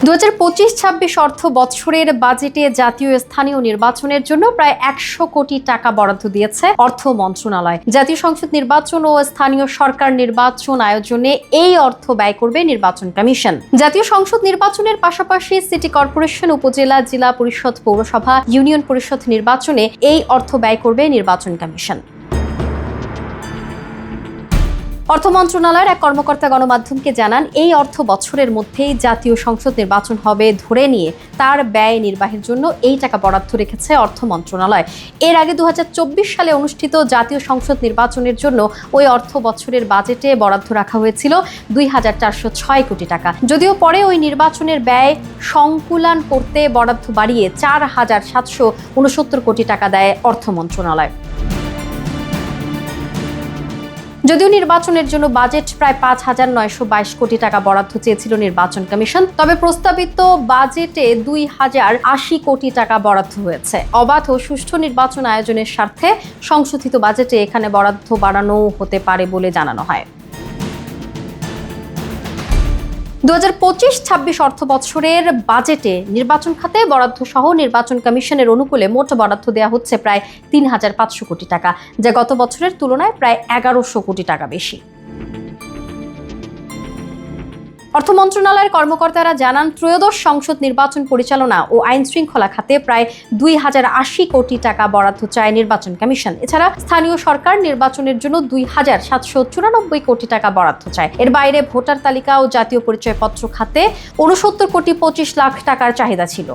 2025-26 অর্থ বছরের বাজেটে জাতীয় স্থানীয় নির্বাচনের জন্য প্রায় 100 কোটি টাকা বরাদ্দ দিয়েছে অর্থ মন্ত্রণালয়। জাতীয় সংসদ নির্বাচন ও স্থানীয় সরকার নির্বাচন আয়োজনে এই অর্থ ব্যয় করবে নির্বাচন কমিশন। জাতীয় সংসদ নির্বাচনের পাশাপাশি সিটি কর্পোরেশন, উপজেলা, জেলা পরিষদ, পৌরসভা, ইউনিয়ন পরিষদ নির্বাচনে এই অর্থ ব্যয় করবে নির্বাচন কমিশন। অর্থ মন্ত্রণালয়ের এক কর্মকর্তা গণমাধ্যমকে জানান, এই অর্থ বছরের মধ্যেই জাতীয় সংসদ নির্বাচন হবে ধরে নিয়ে তার ব্যয় নির্বাহের জন্য এই টাকা বরাদ্দ রেখেছে অর্থ মন্ত্রণালয়। এর আগে 2024 সালে অনুষ্ঠিত জাতীয় সংসদ নির্বাচনের জন্য ওই অর্থ বছরের বাজেটে বরাদ্দ রাখা হয়েছিল 2406 কোটি টাকা। যদিও পরে ওই নির্বাচনের ব্যয় সংকুলান করতে বরাদ্দ বাড়িয়ে 4769 কোটি টাকা দেয় অর্থ মন্ত্রণালয়। যদিও নির্বাচনের জন্য বাজেট প্রায় 5922 কোটি টাকা বরাদ্দ চেয়েছিল নির্বাচন কমিশন, তবে প্রস্তাবিত বাজেটে 2080 কোটি টাকা বরাদ্দ হয়েছে। অবাধ ও সুষ্ঠু নির্বাচন আয়োজনের স্বার্থে সংশোধিত বাজেটে এখানে বরাদ্দ বাড়ানো হতে পারে বলে জানানো হয়। 2025-26 অর্থ বছরের বাজেটে নির্বাচন খাতে বরাদ্দ সহ নির্বাচন কমিশনের অনুকূলে মোট বরাদ্দ দেওয়া হচ্ছে প্রায় 3500 কোটি টাকা, যা গত বছরের তুলনায় প্রায় 1100 কোটি টাকা বেশি। অর্থ মন্ত্রণালয়ের কর্মকর্তারা জানান, ত্রয়োদশ সংসদ নির্বাচন পরিচালনা ও আইন শৃঙ্খলা খাতে প্রায় 2080 কোটি টাকা বরাদ্দ চায় নির্বাচন কমিশন। এছাড়া স্থানীয় সরকার নির্বাচনের জন্য 2794 কোটি টাকা বরাদ্দ চায়। এর বাইরে ভোটার তালিকা ও জাতীয় পরিচয়পত্র খাতে 69 কোটি 25 লাখ টাকার চাহিদা ছিল।